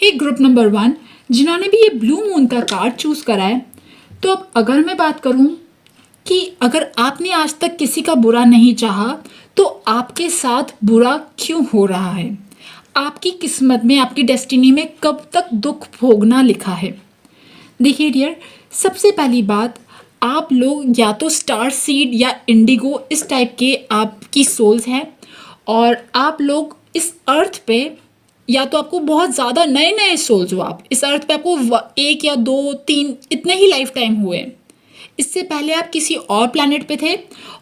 हे group number 1 जिन्होंने भी ये ब्लू मून का कार्ड चूज़ करा है, तो अब अगर मैं बात करूं कि अगर आपने आज तक किसी का बुरा नहीं चाहा तो आपके साथ बुरा क्यों हो रहा है, आपकी किस्मत में, आपकी डेस्टिनी में कब तक दुख भोगना लिखा है। देखिए डियर, सबसे पहली बात, आप लोग या तो स्टार सीड या इंडिगो इस टाइप के आपकी सोल्स हैं और आप लोग इस अर्थ पे या तो आपको बहुत ज़्यादा नए नए सोल्स हो, आप इस अर्थ पे आपको एक या दो तीन इतने ही लाइफ टाइम हुए। इससे पहले आप किसी और प्लैनेट पे थे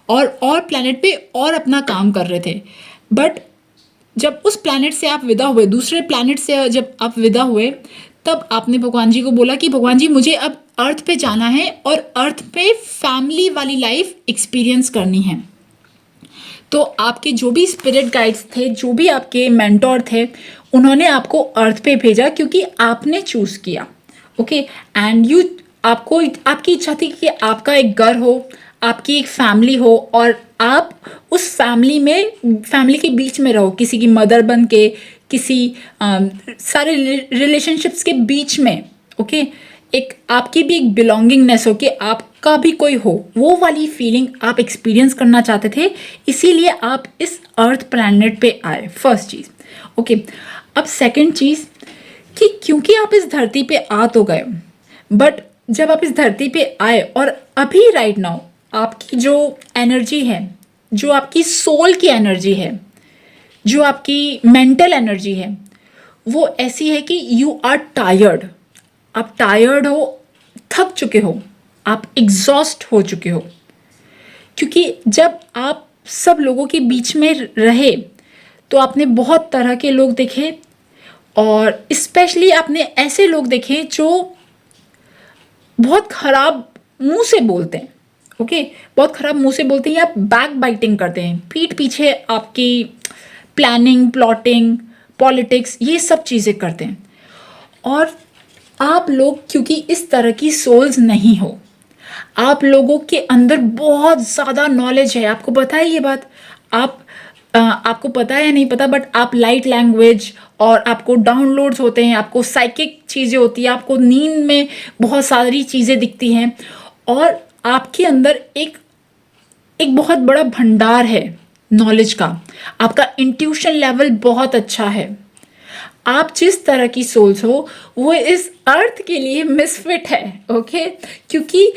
और प्लैनेट पे और अपना काम कर रहे थे, बट जब उस प्लैनेट से आप विदा हुए, दूसरे प्लैनेट से जब आप विदा हुए, तब आपने भगवान जी को बोला कि भगवान जी मुझे अब अर्थ पे जाना है और अर्थ पे फैमिली वाली लाइफ एक्सपीरियंस करनी है। तो आपके जो भी स्पिरिट गाइड्स थे, जो भी आपके मेंटोर थे, उन्होंने आपको अर्थ पे भेजा क्योंकि आपने चूज़ किया। ओके, एंड यू आपको आपकी इच्छा थी कि आपका एक घर हो, आपकी एक फैमिली हो और आप उस फैमिली के बीच में रहो, किसी की मदर बन के, किसी सारे रिलेशनशिप्स के बीच में। ओके, एक आपकी भी एक बिलोंगिंगनेस हो कि आपका भी कोई हो, वो वाली फीलिंग आप एक्सपीरियंस करना चाहते थे, इसीलिए आप इस अर्थ प्लैनेट पे आए। फर्स्ट चीज़। ओके, अब सेकंड चीज़ कि क्योंकि आप इस धरती पे आ तो गए, बट जब आप इस धरती पे आए और अभी राइट नाउ आपकी जो एनर्जी है, जो आपकी सोल की एनर्जी है, जो आपकी मेंटल एनर्जी है, वो ऐसी है कि यू आर टायर्ड। आप टायर्ड हो, थक चुके हो, आप एग्जॉस्ट हो चुके हो, क्योंकि जब आप सब लोगों के बीच में रहे तो आपने बहुत तरह के लोग देखे और स्पेशली आपने ऐसे लोग देखे जो बहुत ख़राब मुंह से बोलते हैं। ओके, बहुत ख़राब मुंह से बोलते हैं या बैक बाइटिंग करते हैं, पीठ पीछे आपकी प्लानिंग, प्लॉटिंग, पॉलिटिक्स, ये सब चीज़ें करते हैं। और आप लोग क्योंकि इस तरह की सोल्स नहीं हो, आप लोगों के अंदर बहुत ज़्यादा नॉलेज है। आपको पता है ये बात? आपको पता है या नहीं पता, बट आप लाइट लैंग्वेज और आपको डाउनलोड्स होते हैं, आपको साइकिक चीज़ें होती हैं, आपको नींद में बहुत सारी चीज़ें दिखती हैं और आपके अंदर एक बहुत बड़ा भंडार है नॉलेज का। आपका इंट्यूशन लेवल बहुत अच्छा है। आप जिस तरह की सोल्स हो वो इस अर्थ के लिए मिसफिट है। ओके, क्योंकि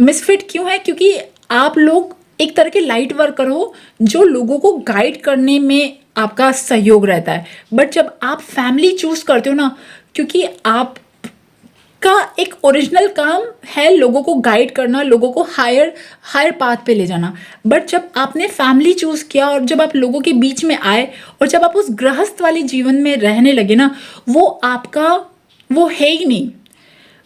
मिसफिट क्यों है? क्योंकि आप लोग एक तरह के लाइट वर्कर हो जो लोगों को गाइड करने में आपका सहयोग रहता है, बट जब आप फैमिली चूज करते हो ना, क्योंकि आप का एक ओरिजिनल काम है लोगों को गाइड करना, लोगों को हायर पाथ पे ले जाना, बट जब आपने फैमिली चूज़ किया और जब आप लोगों के बीच में आए और जब आप उस गृहस्थ वाले जीवन में रहने लगे ना, वो है ही नहीं।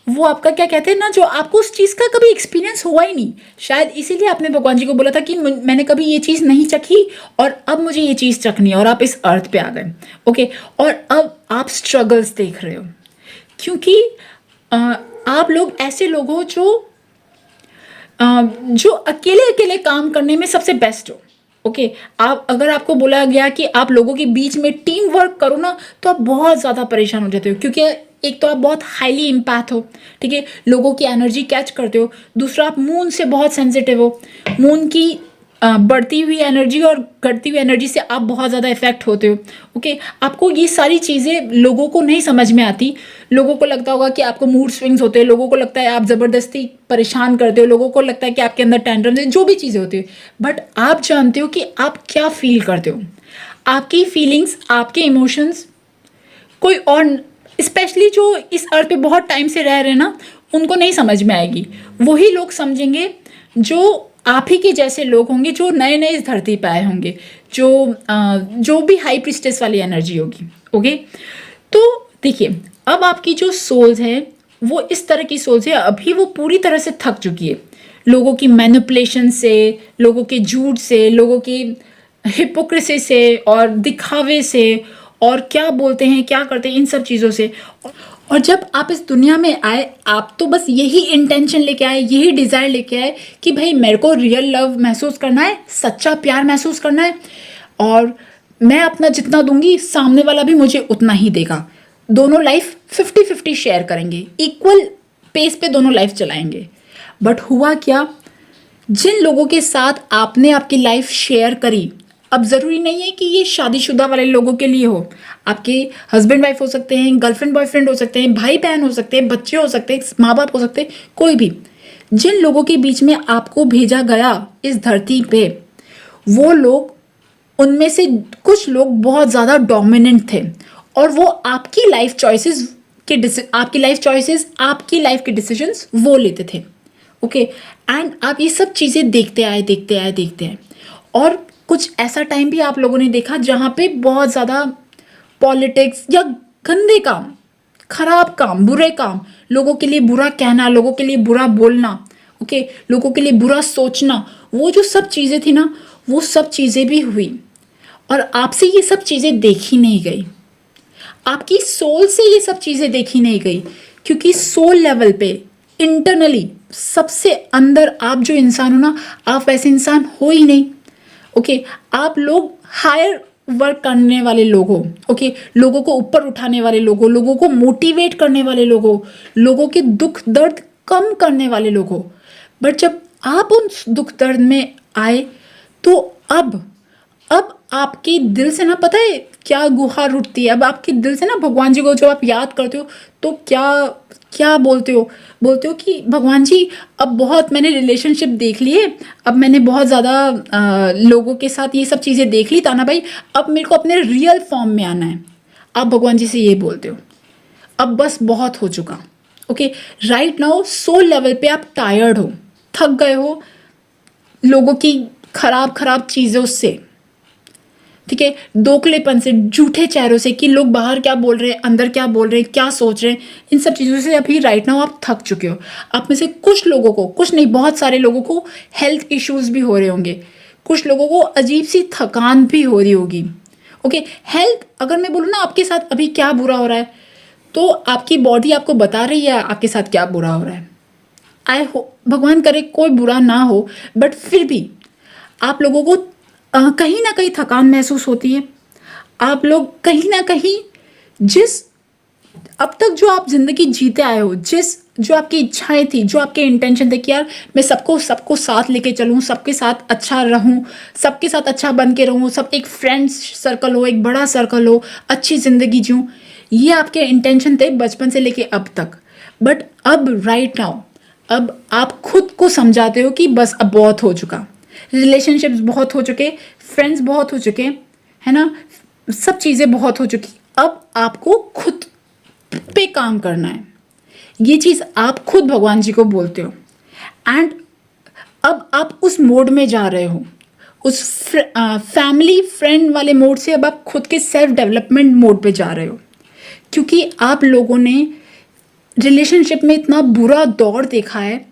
वो आपका क्या कहते हैं ना, जो आपको उस चीज़ का कभी एक्सपीरियंस हुआ ही नहीं। शायद इसीलिए आपने भगवान जी को बोला था कि मैंने कभी ये चीज़ नहीं चखी और अब मुझे ये चीज़ चखनी है, और आप इस अर्थ पे आ गए। ओके, और अब आप स्ट्रगल्स देख रहे हो क्योंकि आप लोग ऐसे लोग हो जो अकेले अकेले काम करने में सबसे बेस्ट हो। ओके, आप अगर आपको बोला गया कि आप लोगों के बीच में टीम वर्क करो ना, तो आप बहुत ज़्यादा परेशान हो जाते हो, क्योंकि एक तो आप बहुत हाईली इम्पैथ हो, ठीक है, लोगों की एनर्जी कैच करते हो। दूसरा, आप मून से बहुत सेंसिटिव हो, मून की बढ़ती हुई एनर्जी और घटती हुई एनर्जी से आप बहुत ज़्यादा इफेक्ट होते हो। ओके, आपको ये सारी चीज़ें लोगों को नहीं समझ में आती। लोगों को लगता होगा कि आपको मूड स्विंग्स होते हैं, लोगों को लगता है आप ज़बरदस्ती परेशान करते हो, लोगों को लगता है कि आपके अंदर टेंट्रम्स है, जो भी चीज़ें होती है, बट आप जानते हो कि आप क्या फील करते हो। आपकी फीलिंग्स, आपके इमोशंस कोई और, स्पेशली जो इस अर्थ पे बहुत टाइम से रह रहे हैं ना, उनको नहीं समझ में आएगी। वही लोग समझेंगे जो आप ही के जैसे लोग होंगे, जो नए नए इस धरती पे आए होंगे, जो भी हाई प्रिस्टेस वाली एनर्जी होगी। ओके, तो देखिए, अब आपकी जो सोल्स है वो इस तरह की सोल्स है, अभी वो पूरी तरह से थक चुकी है लोगों की मैनिपुलेशन से, लोगों के झूठ से, लोगों की हिपोक्रेसी से और दिखावे से, और क्या बोलते हैं, क्या करते हैं, इन सब चीज़ों से। और जब आप इस दुनिया में आए, आप तो बस यही इंटेंशन लेके आए, यही डिज़ायर लेके आए कि भाई मेरे को रियल लव महसूस करना है, सच्चा प्यार महसूस करना है, और मैं अपना जितना दूंगी सामने वाला भी मुझे उतना ही देगा। दोनों लाइफ 50-50 शेयर करेंगे, इक्वल पेस पे दोनों लाइफ चलाएंगे। बट हुआ क्या, जिन लोगों के साथ आपने आपकी लाइफ शेयर करी, अब ज़रूरी नहीं है कि ये शादीशुदा वाले लोगों के लिए हो, आपके हस्बैंड वाइफ हो सकते हैं, गर्लफ्रेंड बॉयफ्रेंड हो सकते हैं, भाई बहन हो सकते हैं, बच्चे हो सकते हैं, माँ बाप हो सकते हैं, कोई भी। जिन लोगों के बीच में आपको भेजा गया इस धरती पे, वो लोग, उनमें से कुछ लोग बहुत ज़्यादा डोमिनेंट थे और वो आपकी लाइफ चॉइसेस आपकी लाइफ के डिसीजंस वो लेते थे। ओके, एंड आप ये सब चीज़ें देखते आए और कुछ ऐसा टाइम भी आप लोगों ने देखा जहाँ पे बहुत ज़्यादा पॉलिटिक्स या गंदे काम, खराब काम, बुरे काम, लोगों के लिए बुरा कहना, लोगों के लिए बुरा बोलना, ओके, लोगों के लिए बुरा सोचना, वो जो सब चीज़ें थी ना, वो सब चीज़ें भी हुई और आपसे ये सब चीज़ें देखी नहीं गई, आपकी सोल से ये सब चीज़ें देखी नहीं गई, क्योंकि सोल लेवल पे इंटरनली सबसे अंदर आप जो इंसान हो ना, आप वैसे इंसान हो ही नहीं। ओके, आप लोग हायर वर्क करने वाले लोग हो, ओके, लोगों को ऊपर उठाने वाले लोग हो, लोगों को मोटिवेट करने वाले लोग हो, लोगों के दुख दर्द कम करने वाले लोग हो। बट जब आप उन दुख दर्द में आए तो अब आपके दिल से ना, पता है क्या गुहार उठती है, अब आपके दिल से ना भगवान जी को जब आप याद करते हो तो क्या क्या बोलते हो कि भगवान जी, अब बहुत मैंने रिलेशनशिप देख लिए, अब मैंने बहुत ज़्यादा लोगों के साथ ये सब चीज़ें देख ली ताना भाई, अब मेरे को अपने रियल फॉर्म में आना है। आप भगवान जी से ये बोलते हो, अब बस बहुत हो चुका। Okay, right now soul level पे आप टायर्ड हो, थक गए हो लोगों की खराब चीज़ों से, ठीक है, दोखलेपन से, झूठे चेहरों से कि लोग बाहर क्या बोल रहे हैं, अंदर क्या बोल रहे हैं, क्या सोच रहे हैं, इन सब चीज़ों से अभी राइट नाउ आप थक चुके हो। आप में से कुछ लोगों को, कुछ नहीं बहुत सारे लोगों को हेल्थ इश्यूज भी हो रहे होंगे, कुछ लोगों को अजीब सी थकान भी हो रही होगी। ओके, हेल्थ, अगर मैं बोलूँ ना आपके साथ अभी क्या बुरा हो रहा है, तो आपकी बॉडी आपको बता रही है आपके साथ क्या बुरा हो रहा है। आई हो, भगवान करे कोई बुरा ना हो, बट फिर भी आप लोगों को कहीं ना कहीं थकान महसूस होती है। आप लोग कहीं ना कहीं जिस अब तक जो आप जिंदगी जीते आए हो, जो आपकी इच्छाएं थी, जो आपके इंटेंशन थे कि यार मैं सबको साथ लेके चलूँ, सबके साथ अच्छा रहूँ, सबके साथ अच्छा बन के रहूँ, सब एक फ्रेंड्स सर्कल हो, एक बड़ा सर्कल हो, अच्छी ज़िंदगी जीऊँ, ये आपके इंटेंशन थे बचपन से लेके अब तक। बट अब राइट नाउ, अब आप खुद को समझाते हो कि बस अब बहुत हो चुका, रिलेशनशिप्स बहुत हो चुके, फ्रेंड्स बहुत हो चुके, है ना, सब चीज़ें बहुत हो चुकी, अब आपको खुद पे काम करना है। ये चीज़ आप खुद भगवान जी को बोलते हो एंड अब आप उस मोड में जा रहे हो, उस फैमिली फ्रेंड वाले मोड से अब आप खुद के सेल्फ डेवलपमेंट मोड पे जा रहे हो, क्योंकि आप लोगों ने रिलेशनशिप में इतना बुरा दौर देखा है,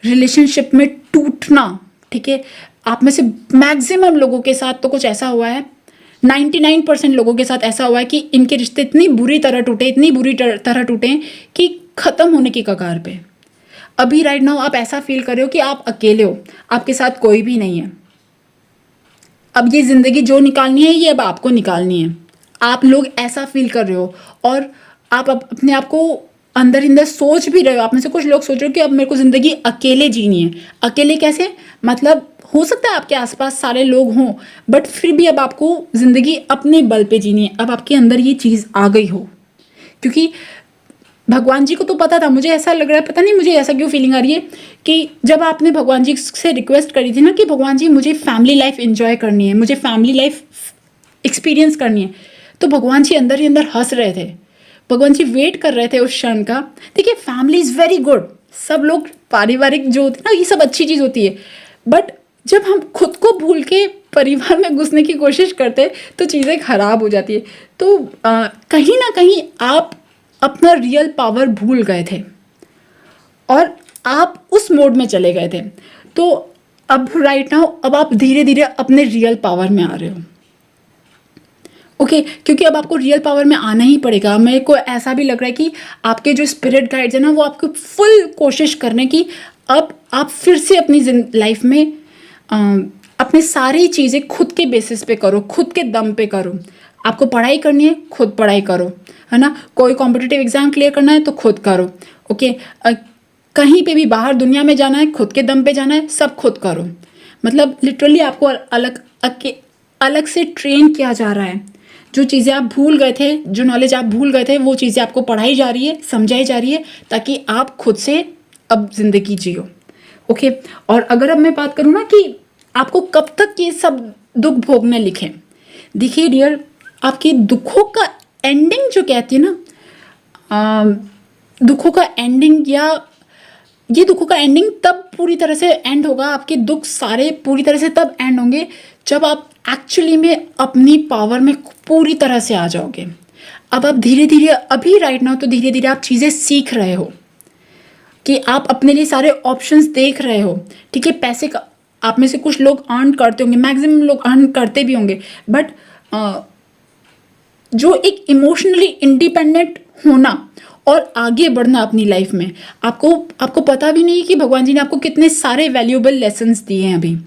रिलेशनशिप में टूटना, ठीक है, आप में से मैक्सिमम लोगों के साथ तो कुछ ऐसा हुआ है, 99% लोगों के साथ ऐसा हुआ है कि इनके रिश्ते इतनी बुरी तरह टूटे कि ख़त्म होने की कगार पे। अभी राइट नाउ आप ऐसा फील कर रहे हो कि आप अकेले हो, आपके साथ कोई भी नहीं है। अब ये ज़िंदगी जो निकालनी है ये अब आपको निकालनी है, आप लोग ऐसा फील कर रहे हो और आप अपने आप को अंदर सोच भी रहे हो। आप में से कुछ लोग सोच रहे हो कि अब मेरे को ज़िंदगी अकेले जीनी है। अकेले कैसे, मतलब हो सकता है आपके आसपास सारे लोग हों, बट फिर भी अब आपको ज़िंदगी अपने बल पे जीनी है। अब आपके अंदर ये चीज़ आ गई हो, क्योंकि भगवान जी को तो पता था, मुझे ऐसा लग रहा है, पता नहीं मुझे ऐसा क्यों फीलिंग आ रही है कि जब आपने भगवान जी से रिक्वेस्ट करी थी ना कि भगवान जी मुझे फैमिली लाइफ एंजॉय करनी है, मुझे फैमिली लाइफ एक्सपीरियंस करनी है, तो भगवान जी अंदर ही अंदर हंस रहे थे, भगवान जी वेट कर रहे थे उस क्षण का। देखिए, फैमिली इज़ वेरी गुड, सब लोग पारिवारिक जो होती है ना, ये सब अच्छी चीज़ होती है, बट जब हम खुद को भूल के परिवार में घुसने की कोशिश करते तो चीज़ें खराब हो जाती है। तो कहीं ना कहीं आप अपना रियल पावर भूल गए थे और आप उस मोड में चले गए थे। तो अब राइट नाउ अब आप धीरे धीरे अपने रियल पावर में आ रहे हो। ओके, क्योंकि अब आपको रियल पावर में आना ही पड़ेगा। मेरे को ऐसा भी लग रहा है कि आपके जो स्पिरिट गाइड्स है ना, वो आपको फुल कोशिश करने की, अब आप फिर से अपनी लाइफ में अपनी सारी चीज़ें खुद के बेसिस पे करो, खुद के दम पे करो। आपको पढ़ाई करनी है, खुद पढ़ाई करो, है ना। कोई कॉम्पिटिटिव एग्जाम क्लियर करना है तो खुद करो, ओके। कहीं पे भी बाहर दुनिया में जाना है, खुद के दम पे जाना है, सब खुद करो। मतलब लिटरली आपको अलग से ट्रेन किया जा रहा है। जो चीज़ें आप भूल गए थे, जो नॉलेज आप भूल गए थे, वो चीज़ें आपको पढ़ाई जा रही है, समझाई जा रही है, ताकि आप खुद से अब ज़िंदगी जियो, ओके। और अगर अब मैं बात करूँ ना कि आपको कब तक ये सब दुख भोगने लिखे, देखिए डियर, आपके दुखों का एंडिंग जो कहती है ना, दुखों का एंडिंग, या ये दुखों का एंडिंग तब पूरी तरह से एंड होगा, आपके दुख सारे पूरी तरह से तब एंड होंगे जब आप एक्चुअली में अपनी पावर में पूरी तरह से आ जाओगे। अब आप धीरे धीरे, अभी राइट नाउ तो धीरे धीरे आप चीज़ें सीख रहे हो कि आप अपने लिए सारे ऑप्शंस देख रहे हो, ठीक है। पैसे का आप में से कुछ लोग अर्न करते होंगे, मैक्सिमम लोग अर्न करते भी होंगे, बट जो एक इमोशनली इंडिपेंडेंट होना और आगे बढ़ना अपनी लाइफ में, आपको पता भी नहीं कि भगवान जी ने आपको कितने सारे वैल्यूएबल लेसन्स दिए हैं अभी।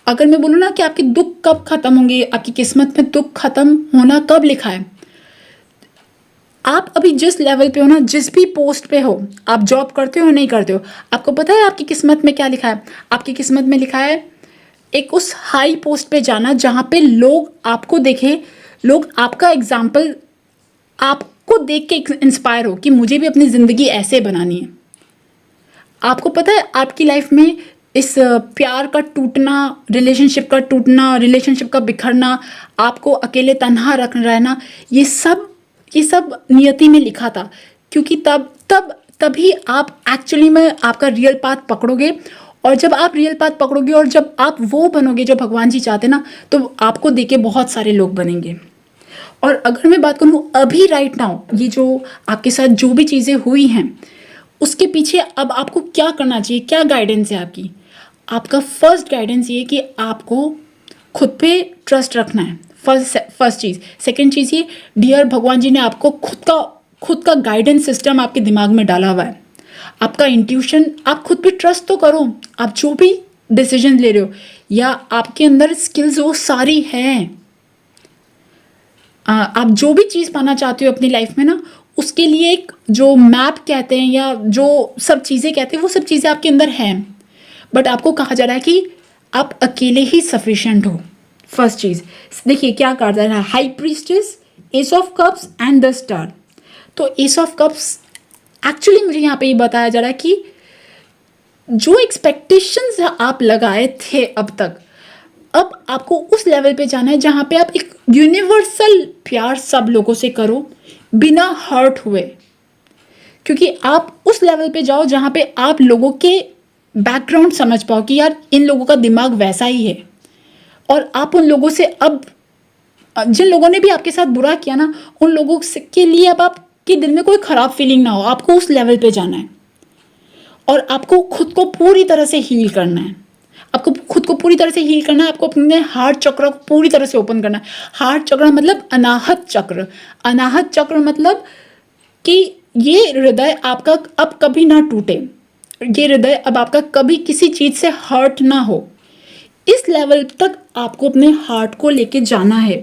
अगर मैं बोलूँ ना कि आपके दुख कब खत्म होंगे, आपकी किस्मत में दुख खत्म होना कब लिखा है, आप अभी जिस लेवल पे हो ना, जिस भी पोस्ट पे हो, आप जॉब करते हो नहीं करते हो, आपको पता है आपकी किस्मत में क्या लिखा है? आपकी किस्मत में लिखा है एक उस हाई पोस्ट पे जाना जहाँ पे लोग आपको देखें, लोग आपका एग्जाम्पल आपको देख के इंस्पायर हो कि मुझे भी अपनी ज़िंदगी ऐसे बनानी है। आपको पता है आपकी लाइफ में इस प्यार का टूटना, रिलेशनशिप का बिखरना, आपको अकेले तन्हा रख रहना, ये सब नियति में लिखा था। क्योंकि तभी आप एक्चुअली में आपका रियल पाथ पकड़ोगे, और जब आप रियल पाथ पकड़ोगे और जब आप वो बनोगे जो भगवान जी चाहते ना, तो आपको देके बहुत सारे लोग बनेंगे। और अगर मैं बात करूँ अभी राइट नाउ, ये जो आपके साथ जो भी चीज़ें हुई हैं, उसके पीछे अब आपको क्या करना चाहिए, क्या गाइडेंस है आपकी? आपका फर्स्ट गाइडेंस ये कि आपको खुद पे ट्रस्ट रखना है, फर्स्ट चीज़। सेकंड चीज़ ये, डियर भगवान जी ने आपको खुद का गाइडेंस सिस्टम आपके दिमाग में डाला हुआ है, आपका इंट्यूशन। आप खुद पे ट्रस्ट तो करो, आप जो भी डिसीजन ले रहे हो, या आपके अंदर स्किल्स वो सारी हैं। आप जो भी चीज़ पाना चाहते हो अपनी लाइफ में ना, उसके लिए एक जो मैप कहते हैं या जो सब चीज़ें कहते हैं, वो सब चीज़ें आपके अंदर हैं। बट आपको कहा जा रहा है कि आप अकेले ही सफिशिएंट हो। फर्स्ट चीज़ देखिए क्या कहा जा रहा है, high priestess, S of cups and the star. तो एस ऑफ कप्स एक्चुअली मुझे यहाँ पे ये बताया जा रहा है कि जो एक्सपेक्टेशंस आप लगाए थे अब तक, अब आपको उस लेवल पे जाना है जहाँ पे आप एक यूनिवर्सल प्यार सब लोगों से करो बिना हर्ट हुए। क्योंकि आप उस लेवल पे जाओ जहाँ पे आप लोगों के बैकग्राउंड समझ पाओ कि यार इन लोगों का दिमाग वैसा ही है, और आप उन लोगों से, अब जिन लोगों ने भी आपके साथ बुरा किया ना, उन लोगों के लिए अब आपके दिल में कोई ख़राब फीलिंग ना हो। आपको उस लेवल पे जाना है और आपको खुद को पूरी तरह से हील करना है। आपको खुद को पूरी तरह से हील करना है। आपको अपने हार्ट चक्र को पूरी तरह से ओपन करना है। हार्ट चक्र मतलब अनाहत चक्र। अनाहत चक्र मतलब कि ये हृदय आपका अब कभी ना टूटे, ये हृदय अब आपका कभी किसी चीज़ से हर्ट ना हो। इस लेवल तक आपको अपने हार्ट को लेके जाना है।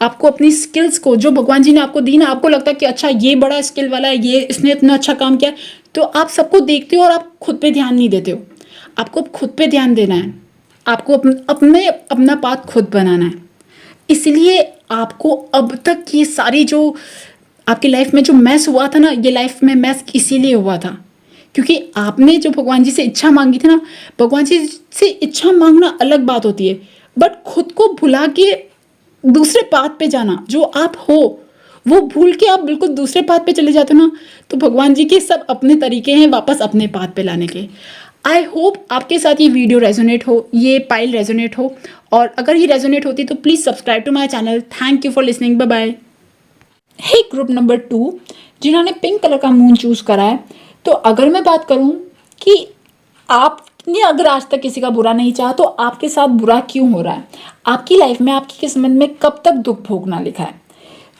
आपको अपनी स्किल्स को, जो भगवान जी ने आपको दी ना, आपको लगता है कि अच्छा ये बड़ा स्किल वाला है, ये इसने इतना अच्छा काम किया, तो आप सबको देखते हो और आप खुद पे ध्यान नहीं देते हो। आपको खुद पे ध्यान देना है। आपको अपना पाथ खुद बनाना है। इसलिए आपको अब तक ये सारी जो आपकी लाइफ में जो मैस हुआ था ना, ये लाइफ में मैस इसीलिए हुआ था क्योंकि आपने जो भगवान जी से इच्छा मांगी थी ना। भगवान जी से इच्छा मांगना अलग बात होती है, बट खुद को भुला के दूसरे पाथ पे जाना, जो आप हो वो भूल के आप बिल्कुल दूसरे पाथ पे चले जाते हो ना, तो भगवान जी के सब अपने तरीके हैं वापस अपने पाथ पे लाने के। आई होप आपके साथ ये वीडियो रेजोनेट हो, ये पाइल रेजोनेट हो, और अगर ये रेजोनेट होती तो please subscribe to my channel. Thank you for listening, bye bye. Hey group number 2 जिन्होंने पिंक कलर का मून चूज़ करा है, तो अगर मैं बात करूं कि आपने अगर आज तक किसी का बुरा नहीं चाहा तो आपके साथ बुरा क्यों हो रहा है, आपकी लाइफ में आपकी किस्मत में कब तक दुख भोगना लिखा है।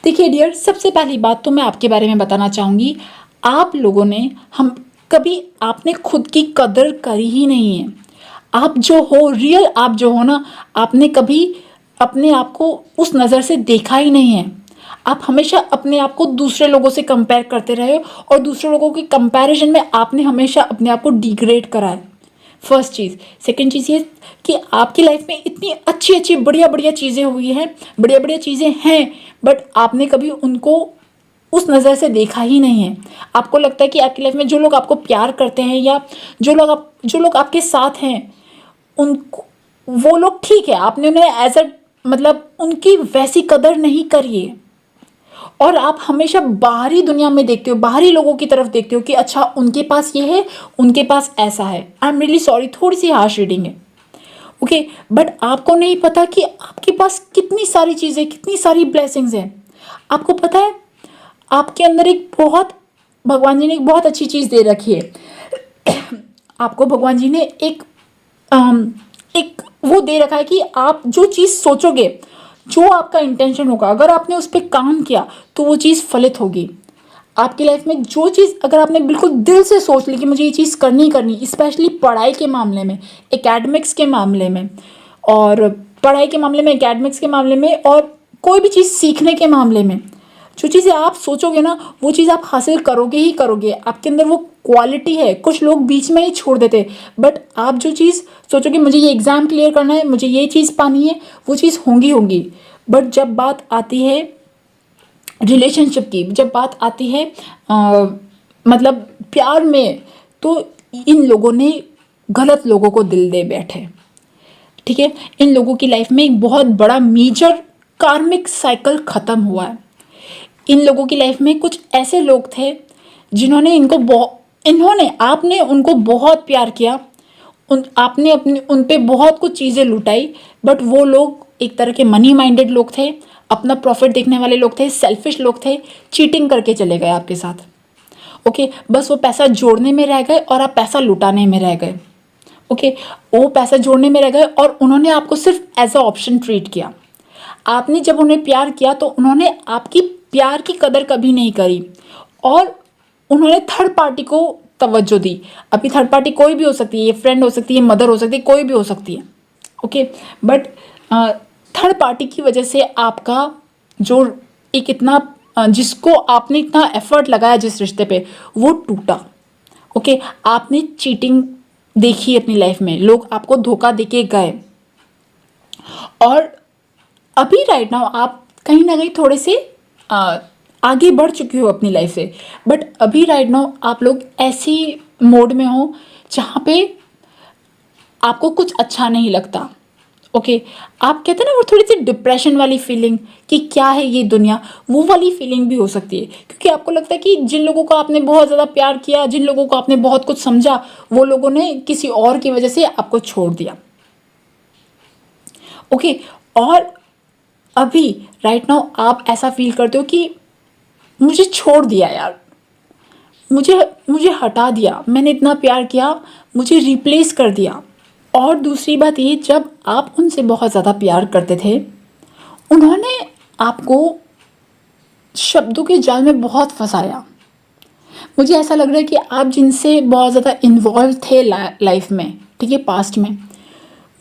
देखिए डियर, सबसे पहली बात तो मैं आपके बारे में बताना चाहूँगी, आप लोगों ने आपने खुद की कदर करी ही नहीं है। आप जो हो, रियल आप जो हो ना, आपने कभी अपने आप को उस नज़र से देखा ही नहीं है। आप हमेशा अपने आप को दूसरे लोगों से कंपेयर करते रहे हो और दूसरे लोगों के कंपैरिजन में आपने हमेशा अपने आप को डिग्रेड करा है। फर्स्ट चीज़। सेकंड चीज़ ये कि आपकी लाइफ में इतनी अच्छी अच्छी बढ़िया बढ़िया चीज़ें हुई हैं, बढ़िया बढ़िया चीज़ें हैं, बट आपने कभी उनको उस नज़र से देखा ही नहीं है। आपको लगता है कि आपकी लाइफ में जो लोग आपको प्यार करते हैं या जो लोग आपके साथ हैं, उनको वो लोग ठीक है, आपने उन्हें एज अ मतलब उनकी वैसी कदर नहीं करी है। और आप हमेशा बाहरी दुनिया में देखते हो, बाहरी लोगों की तरफ देखते हो कि अच्छा उनके पास ये है, उनके पास ऐसा है। आई एम रियली सॉरी, थोड़ी सी हार्श रीडिंग है, ओके। बट आपको नहीं पता कि आपके पास कितनी सारी चीज़ें, कितनी सारी ब्लेसिंग्स हैं। आपको पता है आपके अंदर एक बहुत, भगवान जी ने एक बहुत अच्छी चीज़ दे रखी है। आपको भगवान जी ने एक वो दे रखा है कि आप जो चीज़ सोचोगे, जो आपका इंटेंशन होगा, अगर आपने उस पर काम किया तो वो चीज़ फलित होगी। आपकी लाइफ में जो चीज़ अगर आपने बिल्कुल दिल से सोच ली कि मुझे ये चीज़ करनी करनी, स्पेशली पढ़ाई के मामले में, एकेडमिक्स के मामले में, और पढ़ाई के मामले में, एकेडमिक्स के मामले में, और कोई भी चीज़ सीखने के मामले में, जो चीज़ें आप सोचोगे ना वो चीज़ आप हासिल करोगे ही करोगे। आपके अंदर वो क्वालिटी है। कुछ लोग बीच में ही छोड़ देते, बट आप जो चीज़ सोचोगे मुझे ये एग्ज़ाम क्लियर करना है, मुझे ये चीज़ पानी है, वो चीज़ होंगी होंगी। बट जब बात आती है रिलेशनशिप की, जब बात आती है मतलब प्यार में, तो इन लोगों ने गलत लोगों को दिल दे बैठे, ठीक है। इन लोगों की लाइफ में एक बहुत बड़ा मेजर कार्मिक साइकिल ख़त्म हुआ है। इन लोगों की लाइफ में कुछ ऐसे लोग थे जिन्होंने आपने उनको बहुत प्यार किया, आपने उन पे बहुत कुछ चीज़ें लुटाई, बट वो लोग एक तरह के मनी माइंडेड लोग थे, अपना प्रॉफिट देखने वाले लोग थे, सेल्फिश लोग थे, चीटिंग करके चले गए आपके साथ, ओके। बस वो पैसा जोड़ने में रह गए और आप पैसा लुटाने में रह गए, ओके। वो पैसा जोड़ने में रह गए और उन्होंने आपको सिर्फ एज अ ऑप्शन ट्रीट किया। आपने जब उन्हें प्यार किया तो उन्होंने आपकी प्यार की कदर कभी नहीं करी और उन्होंने थर्ड पार्टी को तवज्जो दी। अभी थर्ड पार्टी कोई भी हो सकती है, ये फ्रेंड हो सकती है, मदर हो सकती है, कोई भी हो सकती है, ओके। बट थर्ड पार्टी की वजह से आपका जो एक इतना जिसको आपने इतना एफर्ट लगाया जिस रिश्ते पे, वो टूटा, ओके। आपने चीटिंग देखी अपनी लाइफ में, लोग आपको धोखा देके गए, और अभी राइट नाउ आप कहीं ना कहीं थोड़े से आगे बढ़ चुके हो अपनी लाइफ से, बट अभी राइट नाउ आप लोग ऐसी मोड में हो जहाँ पे आपको कुछ अच्छा नहीं लगता, ओके। आप कहते हैं ना वो थोड़ी सी डिप्रेशन वाली फीलिंग कि क्या है ये दुनिया, वो वाली फीलिंग भी हो सकती है, क्योंकि आपको लगता है कि जिन लोगों को आपने बहुत ज़्यादा प्यार किया, जिन लोगों को आपने बहुत कुछ समझा, वो लोगों ने किसी और की वजह से आपको छोड़ दिया, ओके। और अभी राइट नाउ आप ऐसा फील करते हो कि मुझे छोड़ दिया यार, मुझे मुझे हटा दिया, मैंने इतना प्यार किया, मुझे रिप्लेस कर दिया। और दूसरी बात ये, जब आप उनसे बहुत ज़्यादा प्यार करते थे, उन्होंने आपको शब्दों के जाल में बहुत फंसाया। मुझे ऐसा लग रहा है कि आप जिनसे बहुत ज़्यादा इन्वॉल्व थे लाइफ में, ठीक है, पास्ट में,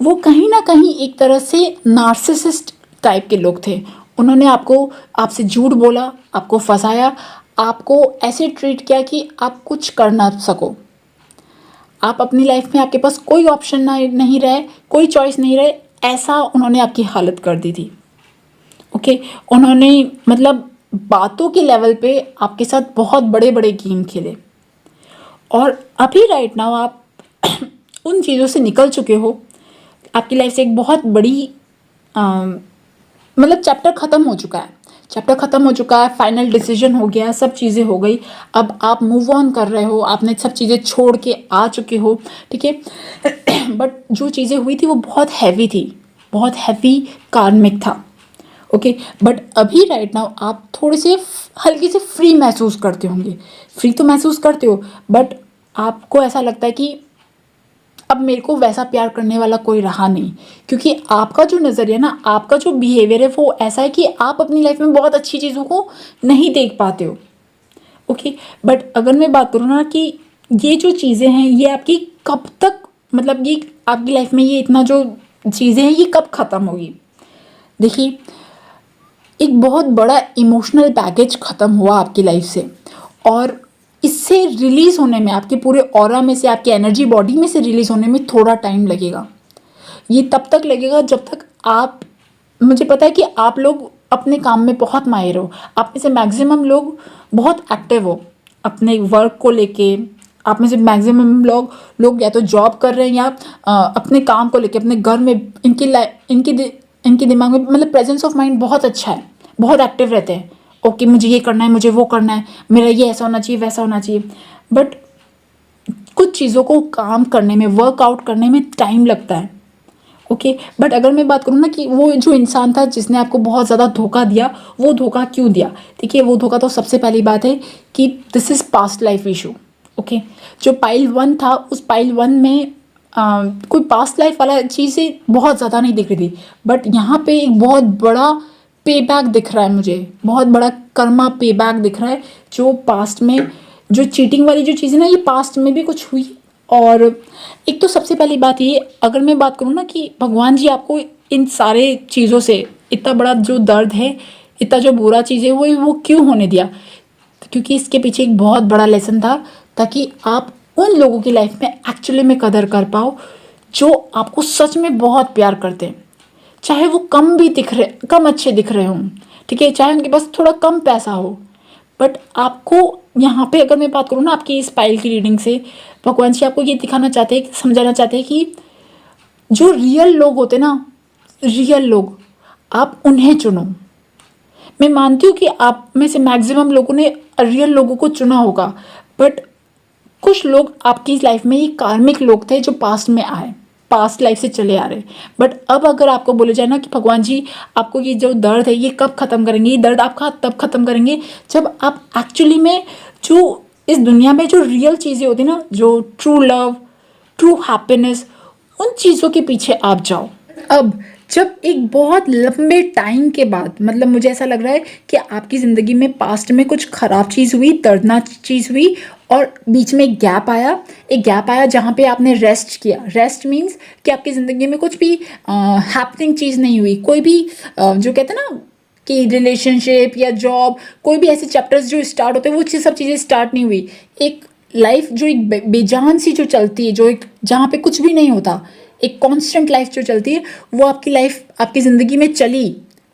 वो कहीं ना कहीं एक तरह से नार्सिसिस्ट टाइप के लोग थे। उन्होंने आपसे झूठ बोला, आपको फंसाया, आपको ऐसे ट्रीट किया कि आप कुछ कर ना सको। आप अपनी लाइफ में, आपके पास कोई ऑप्शन नहीं रहे, कोई चॉइस नहीं रहे, ऐसा उन्होंने आपकी हालत कर दी थी, ओके। उन्होंने मतलब बातों के लेवल पे आपके साथ बहुत बड़े बड़े गेम खेले, और अभी राइट नाउ आप उन चीज़ों से निकल चुके हो। आपकी लाइफ से एक बहुत बड़ी मतलब चैप्टर ख़त्म हो चुका है, चैप्टर ख़त्म हो चुका है, फाइनल डिसीजन हो गया, सब चीज़ें हो गई। अब आप मूव ऑन कर रहे हो, आपने सब चीज़ें छोड़ के आ चुके हो, ठीक है। बट जो चीज़ें हुई थी वो बहुत हैवी थी, बहुत हैवी कार्मिक था, ओके। बट अभी राइट नाउ आप थोड़े से हल्के से फ्री महसूस करते होंगे। फ्री तो महसूस करते हो, बट आपको ऐसा लगता है कि अब मेरे को वैसा प्यार करने वाला कोई रहा नहीं, क्योंकि आपका जो नज़रिया ना, आपका जो बिहेवियर है वो ऐसा है कि आप अपनी लाइफ में बहुत अच्छी चीज़ों को नहीं देख पाते हो, ओके। बट अगर मैं बात करूँ ना कि ये जो चीज़ें हैं ये आपकी कब तक, मतलब ये आपकी लाइफ में ये इतना जो चीज़ें हैं ये कब ख़त्म होगी, देखिए, एक बहुत बड़ा इमोशनल बैगेज ख़त्म हुआ आपकी लाइफ से, और इससे रिलीज़ होने में, आपके पूरे ऑरा में से, आपकी एनर्जी बॉडी में से रिलीज़ होने में थोड़ा टाइम लगेगा। ये तब तक लगेगा जब तक आप, मुझे पता है कि आप लोग अपने काम में बहुत माहिर हो, आप में से मैक्सिमम लोग बहुत एक्टिव हो अपने वर्क को लेके। आप में से मैक्सिमम लोग या तो जॉब कर रहे हैं या अपने काम को लेके, अपने घर में इनकी दिमाग में मतलब प्रेजेंस ऑफ माइंड बहुत अच्छा है, बहुत एक्टिव रहते हैं। ओके, मुझे ये करना है, मुझे वो करना है, मेरा ये ऐसा होना चाहिए, वैसा होना चाहिए। बट कुछ चीज़ों को काम करने में, वर्कआउट करने में टाइम लगता है। ओके, बट अगर मैं बात करूँ ना कि वो जो इंसान था जिसने आपको बहुत ज़्यादा धोखा दिया, वो धोखा क्यों दिया? देखिए, वो धोखा तो सबसे पहली बात है कि this is past life issue. Okay, जो पाइल 1 था, उस पाइल 1 में कोई पास्ट लाइफ वाला चीज़ें बहुत ज़्यादा नहीं दिख रही थी, बट यहाँ पे एक बहुत बड़ा पे बैक दिख रहा है मुझे, बहुत बड़ा कर्मा पे बैक दिख रहा है। जो पास्ट में, जो चीटिंग वाली जो चीज़ है ना, ये पास्ट में भी कुछ हुई। और एक तो सबसे पहली बात ये, अगर मैं बात करूँ ना कि भगवान जी आपको इन सारे चीज़ों से, इतना बड़ा जो दर्द है, इतना जो बुरा चीज़ है, वो क्यों होने दिया? क्योंकि इसके पीछे एक बहुत बड़ा लेसन था, ताकि आप उन लोगों की लाइफ में एक्चुअली में कदर कर पाओ जो आपको सच में बहुत प्यार करते हैं। चाहे वो कम अच्छे दिख रहे हों, ठीक है, चाहे उनके पास थोड़ा कम पैसा हो, बट आपको यहाँ पे, अगर मैं बात करूँ ना आपकी इस पाइल की रीडिंग से, भगवान जी आपको ये दिखाना चाहते हैं, समझाना चाहते हैं कि जो रियल लोग होते ना, रियल लोग, आप उन्हें चुनो। मैं मानती हूँ कि आप में से मैक्सिमम लोगों ने रियल लोगों को चुना होगा, बट कुछ लोग आपकी लाइफ में ये कार्मिक लोग थे जो पास्ट में आए, पास्ट लाइफ से चले आ रहे। बट अब अगर आपको बोले जाए ना कि भगवान जी आपको ये जो दर्द है ये कब ख़त्म करेंगे, ये दर्द आपका तब ख़त्म करेंगे जब आप एक्चुअली में जो इस दुनिया में जो रियल चीज़ें होती ना, जो ट्रू लव, ट्रू हैप्पीनेस, उन चीज़ों के पीछे आप जाओ। अब जब एक बहुत लंबे टाइम के बाद, मतलब मुझे ऐसा लग रहा है कि आपकी ज़िंदगी में पास्ट में कुछ ख़राब चीज़ हुई, दर्दनाक चीज़ हुई, और बीच में एक गैप आया जहाँ पे आपने रेस्ट किया। रेस्ट मीन्स कि आपकी ज़िंदगी में कुछ भी हैपनिंग चीज़ नहीं हुई, कोई भी जो कहते हैं ना कि रिलेशनशिप या जॉब, कोई भी ऐसे चैप्टर्स जो स्टार्ट होते हैं, वो सब चीज़ें स्टार्ट नहीं हुई। एक लाइफ जो एक बेजान सी जो चलती है, जो एक जहाँ पे कुछ भी नहीं होता, एक कांस्टेंट लाइफ जो चलती है, वो आपकी लाइफ आपकी ज़िंदगी में चली।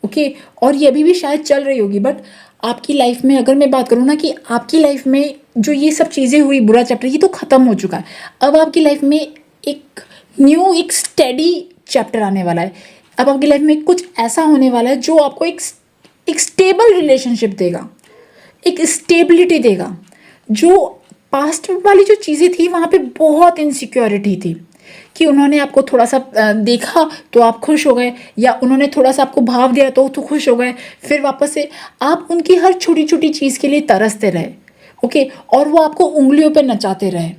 ओके, और ये अभी भी शायद चल रही होगी, बट आपकी लाइफ में अगर मैं बात करूँ ना कि आपकी लाइफ में जो ये सब चीज़ें हुई, बुरा चैप्टर, ये तो ख़त्म हो चुका है। अब आपकी लाइफ में एक न्यू, एक स्टेडी चैप्टर आने वाला है। अब आपकी लाइफ में कुछ ऐसा होने वाला है जो आपको एक स्टेबल रिलेशनशिप देगा, एक स्टेबिलिटी देगा। जो पास्ट वाली जो चीज़ें थी, वहाँ पे बहुत इनसिक्योरिटी थी कि उन्होंने आपको थोड़ा सा देखा तो आप खुश हो गए, या उन्होंने थोड़ा सा आपको भाव दिया तो खुश हो गए, फिर वापस से आप उनकी हर छोटी छोटी चीज़ के लिए तरसते रहे। ओके, और वो आपको उंगलियों पे नचाते रहे।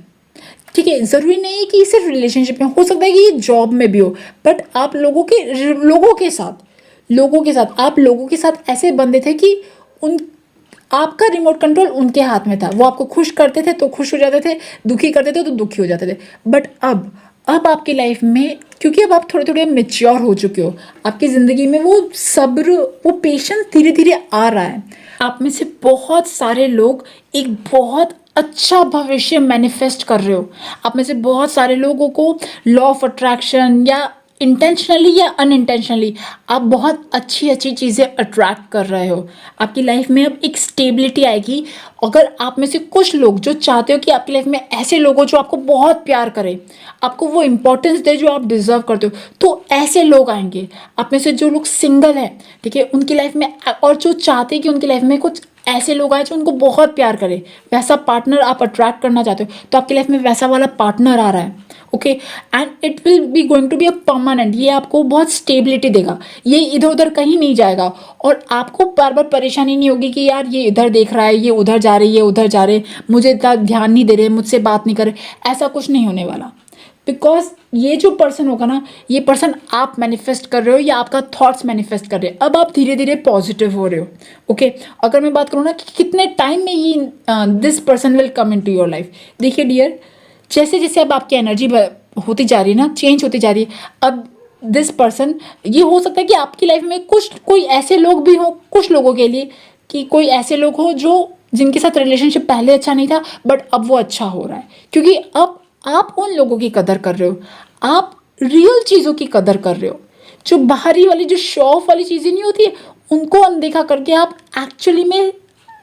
ठीक है, ज़रूरी नहीं है कि सिर्फ रिलेशनशिप में, हो सकता है कि ये जॉब में भी हो, बट आप लोगों के साथ आप लोगों के साथ ऐसे बंदे थे कि उन आपका रिमोट कंट्रोल उनके हाथ में था। वो आपको खुश करते थे तो खुश हो जाते थे, दुखी करते थे तो दुखी हो जाते थे। बट अब आपकी लाइफ में, क्योंकि अब आप थोड़े थोड़े मेच्योर हो चुके हो, आपकी ज़िंदगी में वो सब्र, वो पेशेंस धीरे धीरे आ रहा है। आप में से बहुत सारे लोग एक बहुत अच्छा भविष्य मैनिफेस्ट कर रहे हो। आप में से बहुत सारे लोगों को लॉ ऑफ अट्रैक्शन, या इंटेंशनली या अनइंटेंशनली, आप बहुत अच्छी अच्छी चीज़ें अट्रैक्ट कर रहे हो। आपकी लाइफ में अब एक स्टेबिलिटी आएगी। अगर आप में से कुछ लोग जो चाहते हो कि आपकी लाइफ में ऐसे लोग हो जो आपको बहुत प्यार करें, आपको वो इम्पोर्टेंस दे जो आप डिज़र्व करते हो, तो ऐसे लोग आएंगे। आप में से जो लोग सिंगल हैं, ठीक है, उनकी लाइफ में, और जो चाहते हैं कि उनकी लाइफ में कुछ ऐसे लोग आए जो उनको बहुत प्यार करे, वैसा पार्टनर आप अट्रैक्ट करना चाहते हो, तो आपकी लाइफ में वैसा वाला पार्टनर आ रहा है। Okay, and it will be going to be a permanent. ये आपको बहुत स्टेबिलिटी देगा, ये इधर उधर कहीं नहीं जाएगा, और आपको बार बार परेशानी नहीं होगी कि यार ये इधर देख रहा है, ये उधर जा रही है, उधर जा रहे, मुझे इतना ध्यान नहीं दे रहे, मुझसे बात नहीं कर रहे। ऐसा कुछ नहीं होने वाला, बिकॉज ये जो पर्सन होगा ना, ये पर्सन आप मैनिफेस्ट कर रहे हो या आपका थॉट्स मैनिफेस्ट कर रहे हो। अब आप धीरे धीरे पॉजिटिव हो रहे हो। ओके, अगर मैं बात करूँ ना कि कितने टाइम में ये this person will come into your life. देखिए डियर, जैसे जैसे अब आपकी एनर्जी होती जा रही है ना, चेंज होती जा रही है, अब दिस पर्सन, ये हो सकता है कि आपकी लाइफ में कुछ कोई ऐसे लोग भी हों, कुछ लोगों के लिए कि कोई ऐसे लोग हो जो जिनके साथ रिलेशनशिप पहले अच्छा नहीं था बट अब वो अच्छा हो रहा है, क्योंकि अब आप उन लोगों की कदर कर रहे हो, आप रियल चीज़ों की कदर कर रहे हो। जो बाहरी वाली, जो शो ऑफ वाली चीज़ें नहीं होती है, उनको अनदेखा करके आप एक्चुअली में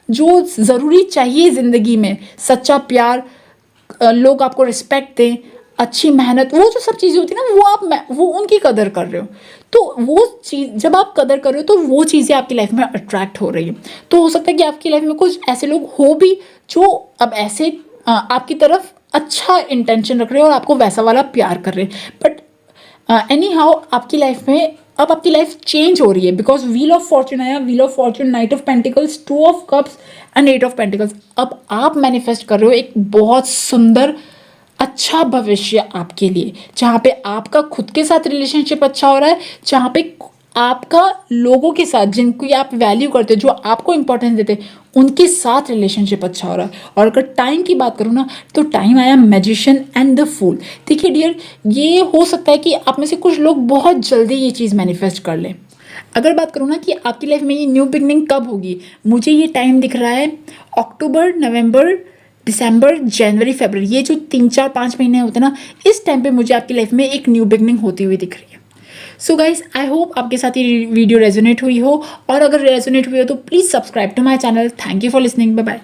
जो ज़रूरी चाहिए ज़िंदगी में, सच्चा प्यार, लोग आपको रिस्पेक्ट दें, अच्छी मेहनत, वो जो सब चीज़ें होती है ना, वो उनकी कदर कर रहे हो। तो वो चीज़ जब आप कदर कर रहे हो तो वो चीज़ें आपकी लाइफ में अट्रैक्ट हो रही है। तो हो सकता है कि आपकी लाइफ में कुछ ऐसे लोग हो भी जो अब ऐसे आपकी तरफ अच्छा इंटेंशन रख रहे हैं और आपको वैसा वाला प्यार कर रहे हैं, बट एनी हाउ आपकी लाइफ में अब आपकी लाइफ चेंज हो रही है, बिकॉज व्हील ऑफ फॉर्चून आया, wheel of fortune, knight of pentacles, two of cups and eight of pentacles. अब आप मैनिफेस्ट कर रहे हो एक बहुत सुंदर अच्छा भविष्य आपके लिए, जहाँ पे आपका खुद के साथ रिलेशनशिप अच्छा हो रहा है, जहाँ पे आपका लोगों के साथ जिनको आप वैल्यू करते हो, जो आपको इंपॉर्टेंस देते हैं, उनके साथ रिलेशनशिप अच्छा हो रहा है। और अगर टाइम की बात करूँ ना, तो टाइम आया मैजिशियन एंड द फूल। देखिए डियर, ये हो सकता है कि आप में से कुछ लोग बहुत जल्दी ये चीज़ मैनिफेस्ट कर लें। अगर बात करूँ ना कि आपकी लाइफ में ये न्यू बिगनिंग कब होगी, मुझे ये टाइम दिख रहा है अक्टूबर, नवंबर, दिसंबर, जनवरी, फरवरी, ये जो 3 4 5 महीने होते हैं ना, इस टाइम पे मुझे आपकी लाइफ में एक न्यू बिगनिंग होती हुई दिख रही है। सो गाइज, आई होप आपके साथ ये वीडियो रेजोनेट हुई हो, और अगर रेजोनेट हुई हो तो please subscribe to my channel. Thank you for listening, bye bye.